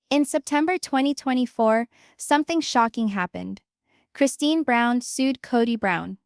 In September 2024, something shocking happened. Christine Brown sued Kody Brown.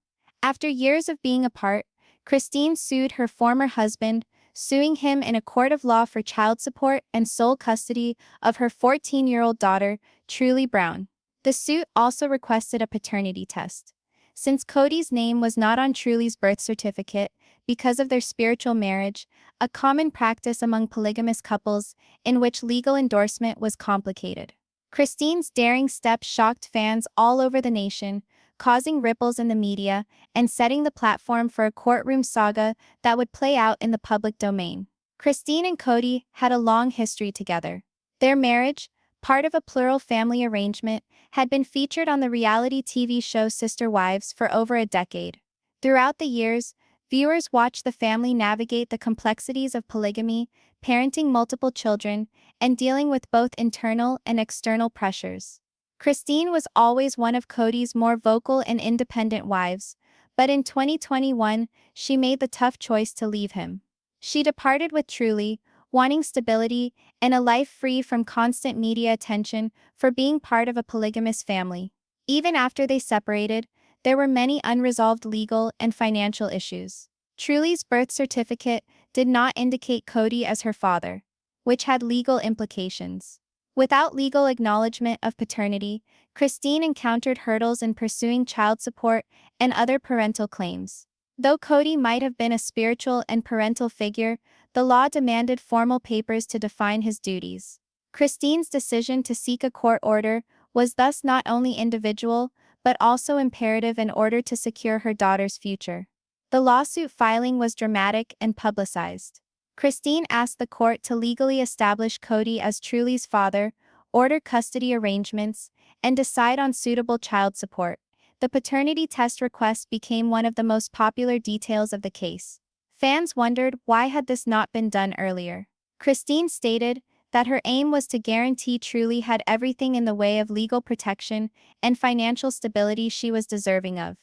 After years of being apart, Christine sued her former husband, suing him in a court of law for child support and sole custody of her 14-year-old daughter, Truly Brown. The suit also requested a paternity test. Since Kody's name was not on Truly's birth certificate because of their spiritual marriage, a common practice among polygamous couples in which legal endorsement was complicated. Christine's daring step shocked fans all over the nation, causing ripples in the media and setting the platform for a courtroom saga that would play out in the public domain. Christine and Kody had a long history together. Their marriage, part of a plural family arrangement, had been featured on the reality TV show Sister Wives for over a decade. Throughout the years, viewers watched the family navigate the complexities of polygamy, parenting multiple children, and dealing with both internal and external pressures. Christine was always one of Kody's more vocal and independent wives, but in 2021, she made the tough choice to leave him. She departed with Truly, wanting stability and a life free from constant media attention for being part of a polygamous family. Even after they separated, there were many unresolved legal and financial issues. Truly's birth certificate did not indicate Kody as her father, which had legal implications. Without legal acknowledgement of paternity, Christine encountered hurdles in pursuing child support and other parental claims. Though Kody might have been a spiritual and parental figure, the law demanded formal papers to define his duties. Christine's decision to seek a court order was thus not only individual, but also imperative in order to secure her daughter's future. The lawsuit filing was dramatic and publicized. Christine asked the court to legally establish Kody as Truly's father, order custody arrangements, and decide on suitable child support. The paternity test request became one of the most popular details of the case. Fans wondered why had this not been done earlier. Christine stated that her aim was to guarantee Truly had everything in the way of legal protection and financial stability she was deserving of,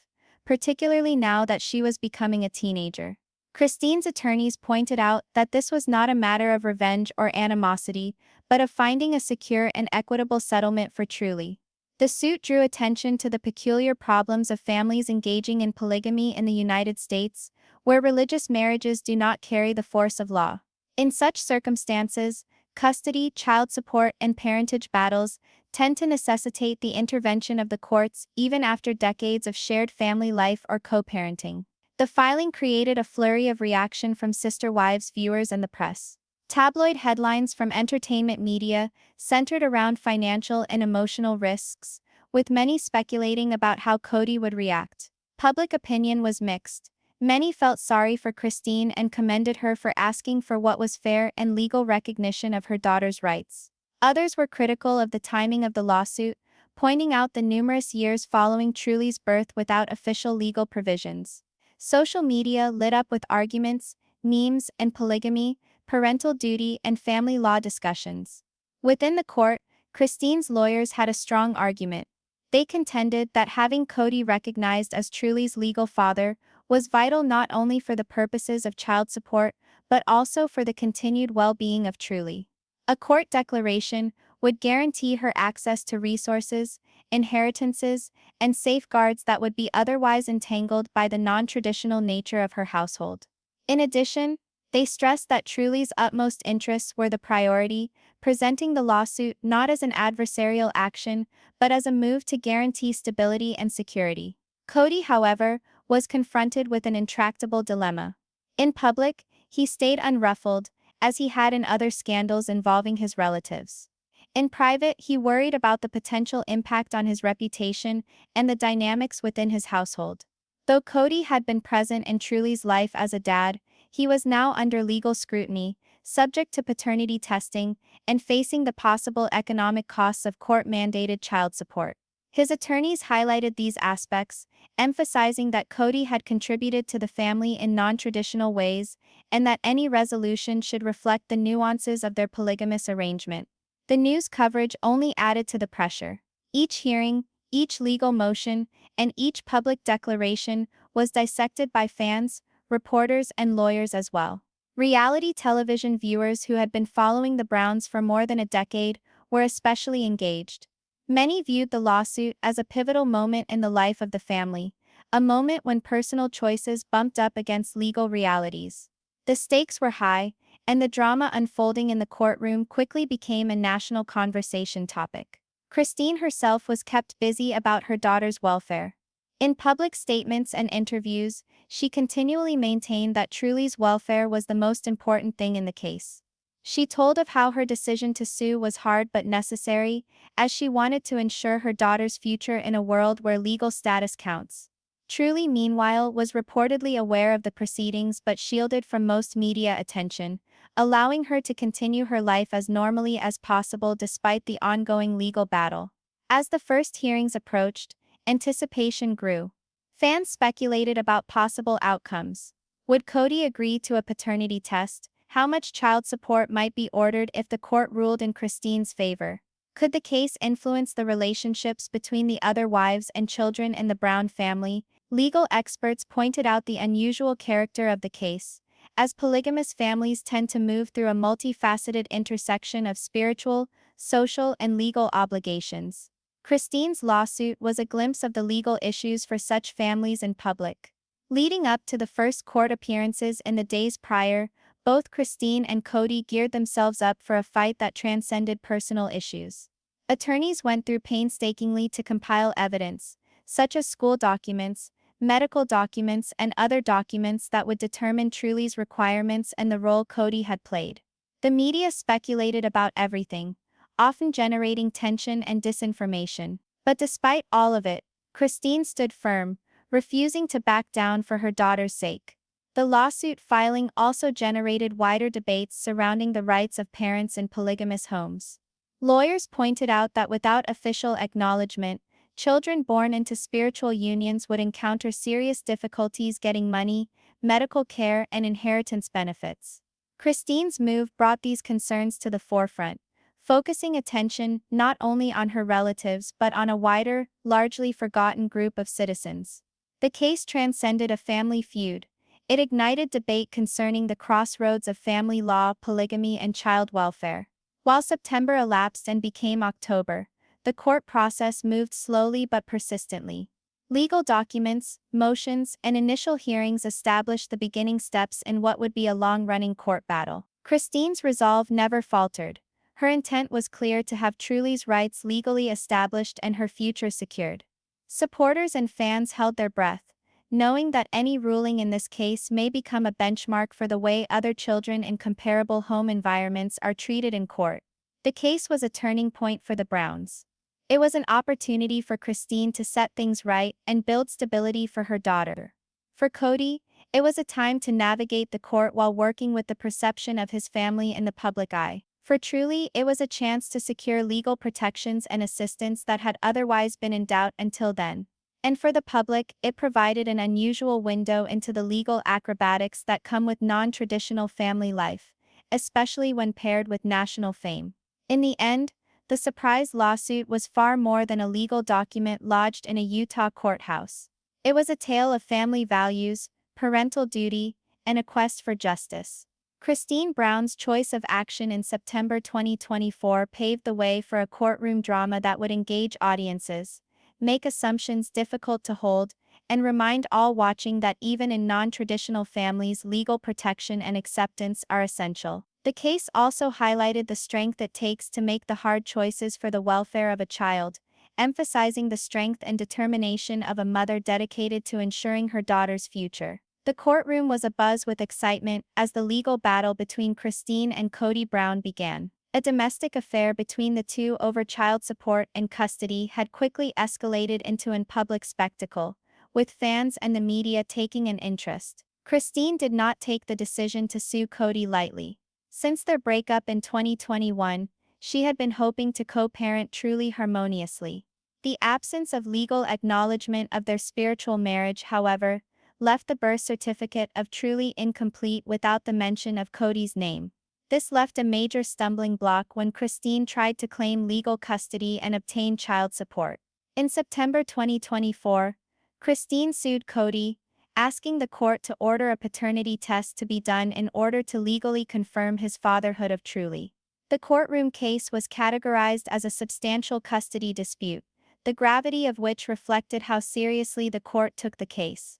particularly now that she was becoming a teenager. Christine's attorneys pointed out that this was not a matter of revenge or animosity, but of finding a secure and equitable settlement for Truly. The suit drew attention to the peculiar problems of families engaging in polygamy in the United States, where religious marriages do not carry the force of law. In such circumstances, custody, child support, and parentage battles tend to necessitate the intervention of the courts even after decades of shared family life or co-parenting. The filing created a flurry of reaction from Sister Wives viewers and the press. Tabloid headlines from entertainment media centered around financial and emotional risks, with many speculating about how Kody would react. Public opinion was mixed. Many felt sorry for Christine and commended her for asking for what was fair and legal recognition of her daughter's rights. Others were critical of the timing of the lawsuit, pointing out the numerous years following Truly's birth without official legal provisions. Social media lit up with arguments, memes, and polygamy, parental duty, and family law discussions. Within the court, Christine's lawyers had a strong argument. They contended that having Kody recognized as Truly's legal father was vital not only for the purposes of child support, but also for the continued well-being of Truly. A court declaration would guarantee her access to resources, inheritances, and safeguards that would be otherwise entangled by the non-traditional nature of her household. In addition, they stressed that Truly's utmost interests were the priority, presenting the lawsuit not as an adversarial action, but as a move to guarantee stability and security. Kody, however, was confronted with an intractable dilemma. In public, he stayed unruffled, as he had in other scandals involving his relatives. In private, he worried about the potential impact on his reputation and the dynamics within his household. Though Kody had been present in Truly's life as a dad, he was now under legal scrutiny, subject to paternity testing, and facing the possible economic costs of court-mandated child support. His attorneys highlighted these aspects, emphasizing that Kody had contributed to the family in non-traditional ways, and that any resolution should reflect the nuances of their polygamous arrangement. The news coverage only added to the pressure. Each hearing, each legal motion, and each public declaration was dissected by fans, reporters, and lawyers as well. Reality television viewers who had been following the Browns for more than a decade were especially engaged. Many viewed the lawsuit as a pivotal moment in the life of the family, a moment when personal choices bumped up against legal realities. The stakes were high, and the drama unfolding in the courtroom quickly became a national conversation topic. Christine herself was kept busy about her daughter's welfare. In public statements and interviews, she continually maintained that Truly's welfare was the most important thing in the case. She told of how her decision to sue was hard but necessary, as she wanted to ensure her daughter's future in a world where legal status counts. Truly, meanwhile, was reportedly aware of the proceedings but shielded from most media attention, allowing her to continue her life as normally as possible despite the ongoing legal battle. As the first hearings approached, anticipation grew. Fans speculated about possible outcomes. Would Kody agree to a paternity test? How much child support might be ordered if the court ruled in Christine's favor? Could the case influence the relationships between the other wives and children in the Brown family? Legal experts pointed out the unusual character of the case, as polygamous families tend to move through a multifaceted intersection of spiritual, social, and legal obligations. Christine's lawsuit was a glimpse of the legal issues for such families in public. Leading up to the first court appearances in the days prior, both Christine and Kody geared themselves up for a fight that transcended personal issues. Attorneys went through painstakingly to compile evidence, such as school documents, medical documents, and other documents that would determine Truly's requirements and the role Kody had played. The media speculated about everything, often generating tension and disinformation. But despite all of it, Christine stood firm, refusing to back down for her daughter's sake. The lawsuit filing also generated wider debates surrounding the rights of parents in polygamous homes. Lawyers pointed out that without official acknowledgement, children born into spiritual unions would encounter serious difficulties getting money, medical care, and inheritance benefits. Christine's move brought these concerns to the forefront, focusing attention not only on her relatives but on a wider, largely forgotten group of citizens. The case transcended a family feud. It ignited debate concerning the crossroads of family law, polygamy, and child welfare. While September elapsed and became October, the court process moved slowly but persistently. Legal documents, motions, and initial hearings established the beginning steps in what would be a long-running court battle. Christine's resolve never faltered. Her intent was clear: to have Truly's rights legally established and her future secured. Supporters and fans held their breath, knowing that any ruling in this case may become a benchmark for the way other children in comparable home environments are treated in court. The case was a turning point for the Browns. It was an opportunity for Christine to set things right and build stability for her daughter. For Kody, it was a time to navigate the court while working with the perception of his family in the public eye. For Truly, it was a chance to secure legal protections and assistance that had otherwise been in doubt until then. And for the public, it provided an unusual window into the legal acrobatics that come with non-traditional family life, especially when paired with national fame. In the end, the surprise lawsuit was far more than a legal document lodged in a Utah courthouse. It was a tale of family values, parental duty, and a quest for justice. Christine Brown's choice of action in September 2024 paved the way for a courtroom drama that would engage audiences, make assumptions difficult to hold, and remind all watching that even in non-traditional families, legal protection and acceptance are essential. The case also highlighted the strength it takes to make the hard choices for the welfare of a child, emphasizing the strength and determination of a mother dedicated to ensuring her daughter's future. The courtroom was abuzz with excitement as the legal battle between Christine and Kody Brown began. A domestic affair between the two over child support and custody had quickly escalated into a public spectacle, with fans and the media taking an interest. Christine did not take the decision to sue Kody lightly. Since their breakup in 2021, she had been hoping to co-parent Truly harmoniously. The absence of legal acknowledgement of their spiritual marriage, however, left the birth certificate of Truly incomplete without the mention of Kody's name. This left a major stumbling block when Christine tried to claim legal custody and obtain child support. In September 2024, Christine sued Kody, asking the court to order a paternity test to be done in order to legally confirm his fatherhood of Truly. The courtroom case was categorized as a substantial custody dispute, the gravity of which reflected how seriously the court took the case.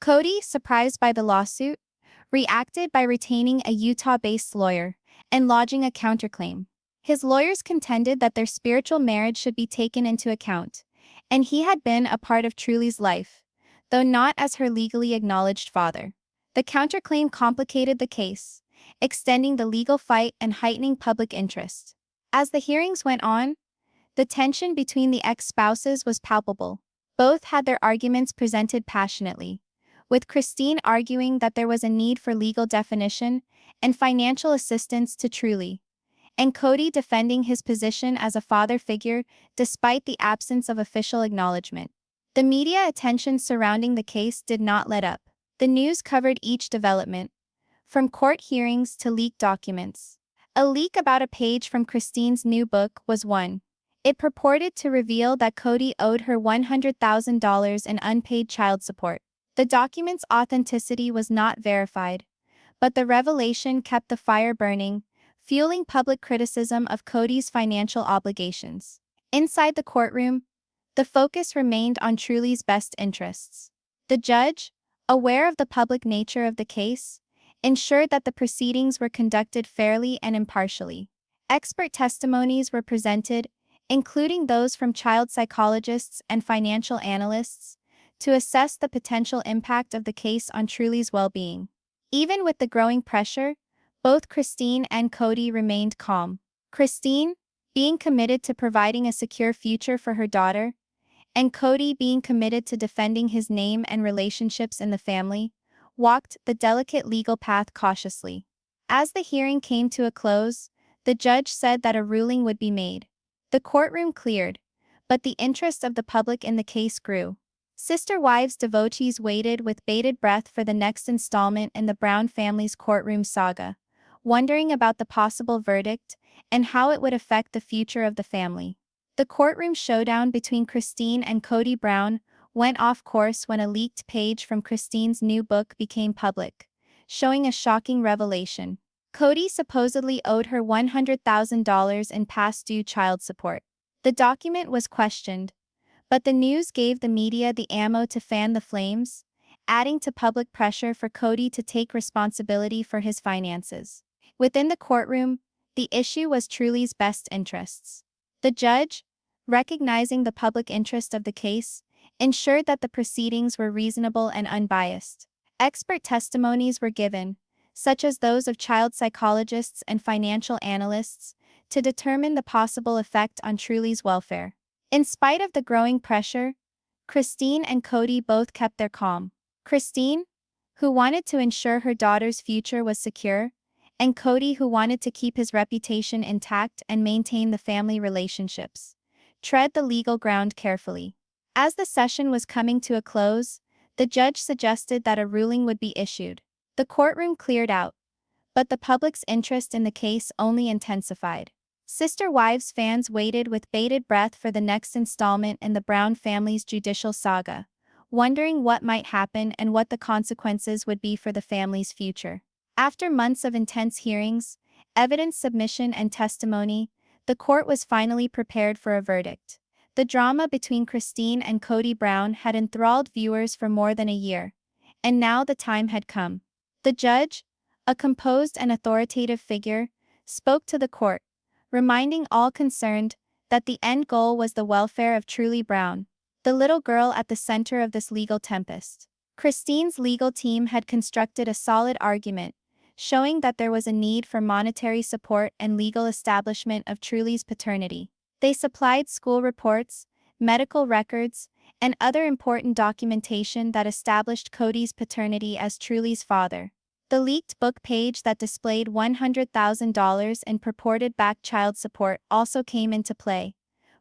Kody, surprised by the lawsuit, reacted by retaining a Utah-based lawyer and lodging a counterclaim. His lawyers contended that their spiritual marriage should be taken into account, and he had been a part of Truly's life, though not as her legally acknowledged father. The counterclaim complicated the case, extending the legal fight and heightening public interest. As the hearings went on, the tension between the ex-spouses was palpable. Both had their arguments presented passionately, with Christine arguing that there was a need for legal definition and financial assistance to Truly, and Kody defending his position as a father figure despite the absence of official acknowledgement. The media attention surrounding the case did not let up. The news covered each development, from court hearings to leaked documents. A leak about a page from Christine's new book was one. It purported to reveal that Kody owed her $100,000 in unpaid child support. The document's authenticity was not verified, but the revelation kept the fire burning, fueling public criticism of Kody's financial obligations. Inside the courtroom, the focus remained on Truly's best interests. The judge, aware of the public nature of the case, ensured that the proceedings were conducted fairly and impartially. Expert testimonies were presented, including those from child psychologists and financial analysts, to assess the potential impact of the case on Truly's well-being. Even with the growing pressure, both Christine and Kody remained calm. Christine, being committed to providing a secure future for her daughter, and Kody being committed to defending his name and relationships in the family, walked the delicate legal path cautiously. As the hearing came to a close, the judge said that a ruling would be made. The courtroom cleared, but the interest of the public in the case grew. Sister Wives devotees waited with bated breath for the next installment in the Brown family's courtroom saga, wondering about the possible verdict and how it would affect the future of the family. The courtroom showdown between Christine and Kody Brown went off course when a leaked page from Christine's new book became public, showing a shocking revelation. Kody supposedly owed her $100,000 in past due child support. The document was questioned, but the news gave the media the ammo to fan the flames, adding to public pressure for Kody to take responsibility for his finances. Within the courtroom, the issue was Truly's best interests. The judge, recognizing the public interest of the case, ensured that the proceedings were reasonable and unbiased. Expert testimonies were given, such as those of child psychologists and financial analysts, to determine the possible effect on Truly's welfare. In spite of the growing pressure, Christine and Kody both kept their calm. Christine, who wanted to ensure her daughter's future was secure, and Kody, who wanted to keep his reputation intact and maintain the family relationships, tread the legal ground carefully. As the session was coming to a close, the judge suggested that a ruling would be issued. The courtroom cleared out, but the public's interest in the case only intensified. Sister Wives fans waited with bated breath for the next installment in the Brown family's judicial saga, wondering what might happen and what the consequences would be for the family's future. After months of intense hearings, evidence submission and testimony, the court was finally prepared for a verdict. The drama between Christine and Kody Brown had enthralled viewers for more than a year, and now the time had come. The judge, a composed and authoritative figure, spoke to the court, reminding all concerned that the end goal was the welfare of Truly Brown, the little girl at the center of this legal tempest. Christine's legal team had constructed a solid argument, showing that there was a need for monetary support and legal establishment of Truly's paternity. They supplied school reports, medical records, and other important documentation that established Kody's paternity as Truly's father. The leaked book page that displayed $100,000 in purported back child support also came into play,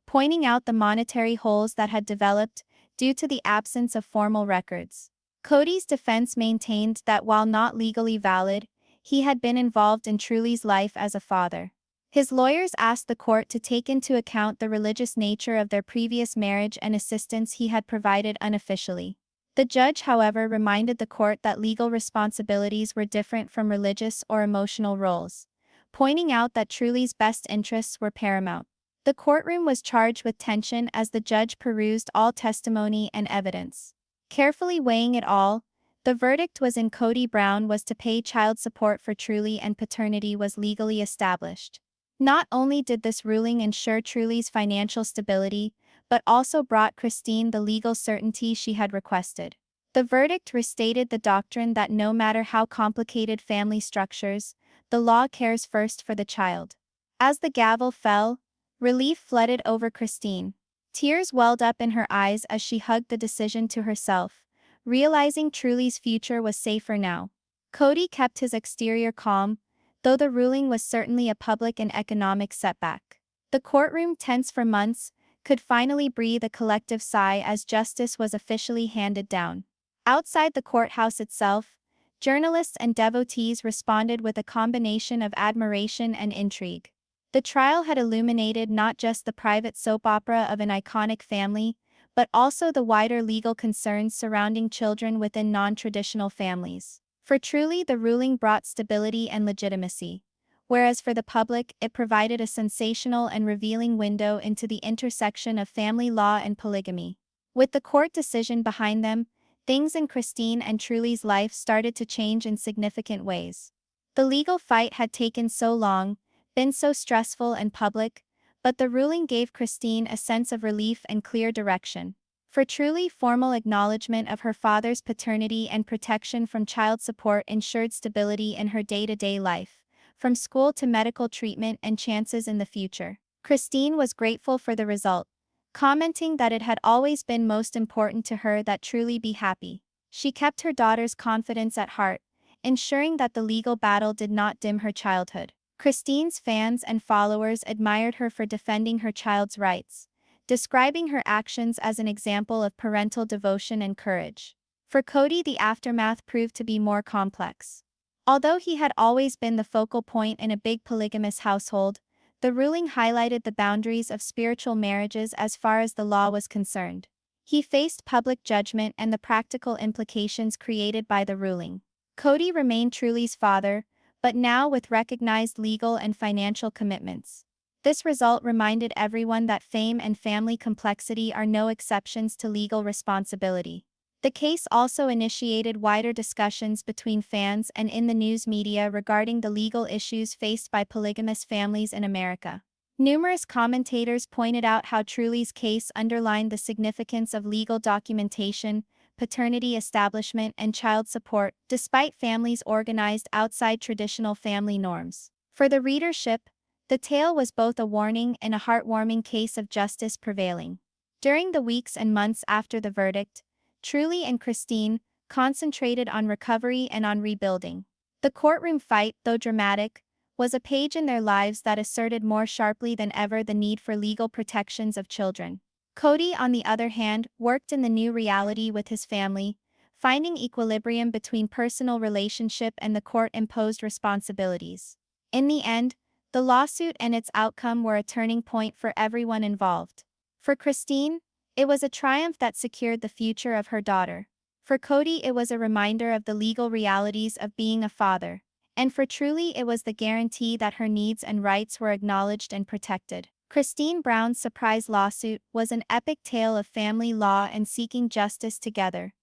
pointing out the monetary holes that had developed due to the absence of formal records. Kody's defense maintained that while not legally valid, he had been involved in Truly's life as a father. His lawyers asked the court to take into account the religious nature of their previous marriage and assistance he had provided unofficially. The judge, however, reminded the court that legal responsibilities were different from religious or emotional roles, pointing out that Truly's best interests were paramount. The courtroom was charged with tension as the judge perused all testimony and evidence. Carefully weighing it all, the verdict was in Kody Brown was to pay child support for Truly and paternity was legally established. Not only did this ruling ensure Truly's financial stability, but also brought Christine the legal certainty she had requested. The verdict restated the doctrine that no matter how complicated family structures, the law cares first for the child. As the gavel fell, relief flooded over Christine. Tears welled up in her eyes as she hugged the decision to herself, realizing Truly's future was safer now. Kody kept his exterior calm, though the ruling was certainly a public and economic setback. The courtroom, tense for months, could finally breathe a collective sigh as justice was officially handed down. Outside the courthouse itself, journalists and devotees responded with a combination of admiration and intrigue. The trial had illuminated not just the private soap opera of an iconic family, but also the wider legal concerns surrounding children within non-traditional families. For Truly, the ruling brought stability and legitimacy, whereas for the public, it provided a sensational and revealing window into the intersection of family law and polygamy. With the court decision behind them, things in Christine and Truly's life started to change in significant ways. The legal fight had taken so long, been so stressful and public, but the ruling gave Christine a sense of relief and clear direction. For Truly, formal acknowledgement of her father's paternity and protection from child support ensured stability in her day-to-day life, from school to medical treatment and chances in the future. Christine was grateful for the result, commenting that it had always been most important to her that Truly be happy. She kept her daughter's confidence at heart, ensuring that the legal battle did not dim her childhood. Christine's fans and followers admired her for defending her child's rights, describing her actions as an example of parental devotion and courage. For Kody, the aftermath proved to be more complex. Although he had always been the focal point in a big polygamous household, the ruling highlighted the boundaries of spiritual marriages as far as the law was concerned. He faced public judgment and the practical implications created by the ruling. Kody remained Truly's father, but now with recognized legal and financial commitments. This result reminded everyone that fame and family complexity are no exceptions to legal responsibility. The case also initiated wider discussions between fans and in the news media regarding the legal issues faced by polygamous families in America. Numerous commentators pointed out how Truly's case underlined the significance of legal documentation, paternity establishment, and child support, despite families organized outside traditional family norms. For the readership, the tale was both a warning and a heartwarming case of justice prevailing. During the weeks and months after the verdict, Truly and Christine concentrated on recovery and on rebuilding. The courtroom fight, though dramatic, was a page in their lives that asserted more sharply than ever the need for legal protections of children. Kody, on the other hand, worked in the new reality with his family, finding equilibrium between personal relationship and the court-imposed responsibilities. In the end, the lawsuit and its outcome were a turning point for everyone involved. For Christine, it was a triumph that secured the future of her daughter. For Kody, it was a reminder of the legal realities of being a father. And for Truly, it was the guarantee that her needs and rights were acknowledged and protected. Christine Brown's surprise lawsuit was an epic tale of family law and seeking justice together.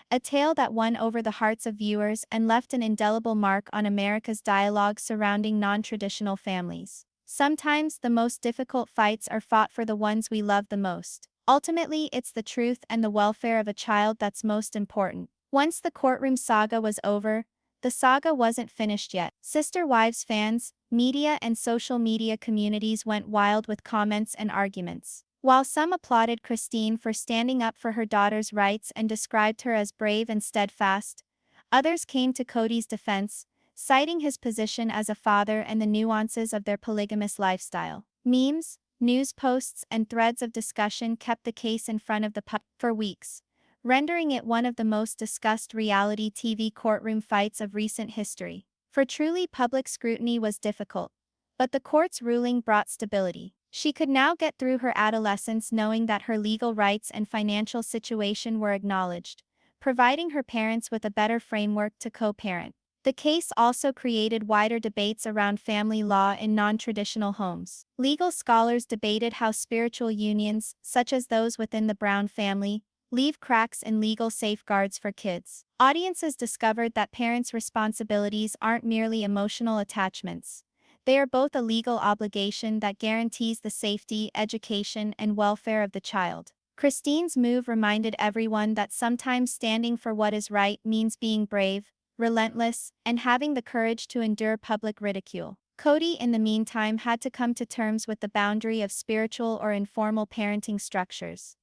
A tale that won over the hearts of viewers and left an indelible mark on America's dialogue surrounding non-traditional families. Sometimes the most difficult fights are fought for the ones we love the most. Ultimately, it's the truth and the welfare of a child that's most important. Once the courtroom saga was over, the saga wasn't finished yet. Sister Wives fans, media and social media communities went wild with comments and arguments. While some applauded Christine for standing up for her daughter's rights and described her as brave and steadfast, others came to Kody's defense, citing his position as a father and the nuances of their polygamous lifestyle. Memes, news posts, and threads of discussion kept the case in front of the public for weeks, rendering it one of the most discussed reality TV courtroom fights of recent history. For Truly, public scrutiny was difficult, but the court's ruling brought stability. She could now get through her adolescence knowing that her legal rights and financial situation were acknowledged, providing her parents with a better framework to co-parent. The case also created wider debates around family law in non-traditional homes. Legal scholars debated how spiritual unions, such as those within the Brown family, leave cracks in legal safeguards for kids. Audiences discovered that parents' responsibilities aren't merely emotional attachments. They are both a legal obligation that guarantees the safety, education, and welfare of the child. Christine's move reminded everyone that sometimes standing for what is right means being brave, relentless, and having the courage to endure public ridicule. Kody, in the meantime, had to come to terms with the boundary of spiritual or informal parenting structures.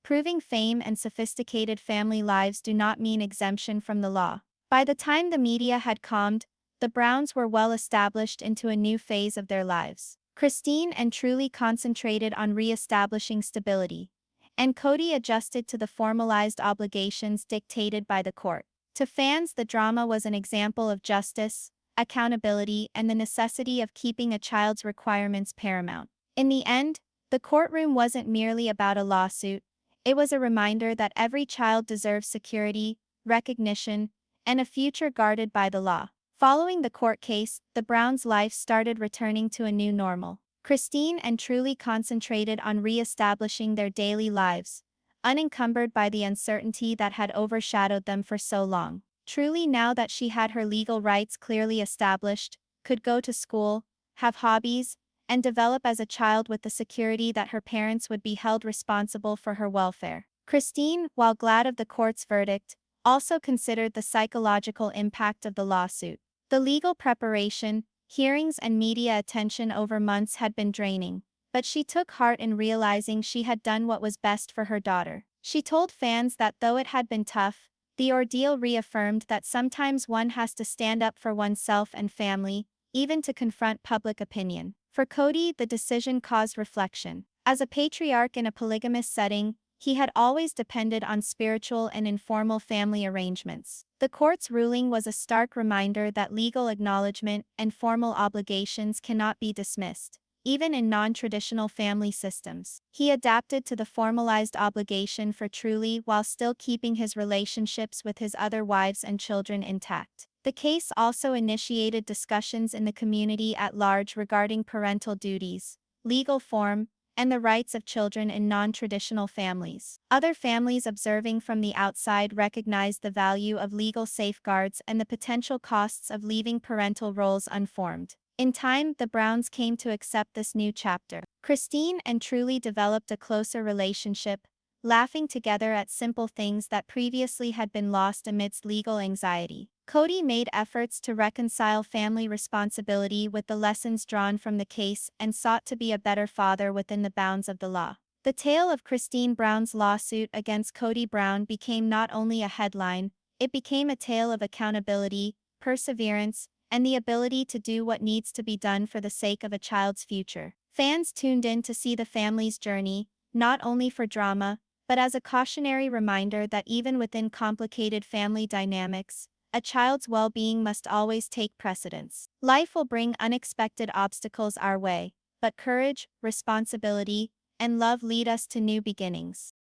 Proving fame and sophisticated family lives do not mean exemption from the law. By the time the media had calmed, the Browns were well established into a new phase of their lives. Christine and Truly concentrated on re-establishing stability, and Kody adjusted to the formalized obligations dictated by the court. To fans, the drama was an example of justice, accountability, and the necessity of keeping a child's requirements paramount. In the end, the courtroom wasn't merely about a lawsuit, it was a reminder that every child deserves security, recognition, and a future guarded by the law. Following the court case, the Browns' life started returning to a new normal. Christine and Truly concentrated on re-establishing their daily lives, unencumbered by the uncertainty that had overshadowed them for so long. Truly, now that she had her legal rights clearly established, could go to school, have hobbies, and develop as a child with the security that her parents would be held responsible for her welfare. Christine, while glad of the court's verdict, also considered the psychological impact of the lawsuit. The legal preparation, hearings, and media attention over months had been draining, but she took heart in realizing she had done what was best for her daughter. She told fans that though it had been tough, the ordeal reaffirmed that sometimes one has to stand up for oneself and family, even to confront public opinion. For Kody, the decision caused reflection. As a patriarch in a polygamous setting, he had always depended on spiritual and informal family arrangements. The court's ruling was a stark reminder that legal acknowledgement and formal obligations cannot be dismissed, even in non-traditional family systems. He adapted to the formalized obligation for Truly while still keeping his relationships with his other wives and children intact. The case also initiated discussions in the community at large regarding parental duties, legal form, and the rights of children in non-traditional families. Other families observing from the outside recognized the value of legal safeguards and the potential costs of leaving parental roles unformed. In time, the Browns came to accept this new chapter. Christine and Truly developed a closer relationship, laughing together at simple things that previously had been lost amidst legal anxiety. Kody made efforts to reconcile family responsibility with the lessons drawn from the case and sought to be a better father within the bounds of the law. The tale of Christine Brown's lawsuit against Kody Brown became not only a headline, it became a tale of accountability, perseverance, and the ability to do what needs to be done for the sake of a child's future. Fans tuned in to see the family's journey, not only for drama, but as a cautionary reminder that even within complicated family dynamics, a child's well-being must always take precedence. Life will bring unexpected obstacles our way, but courage, responsibility, and love lead us to new beginnings.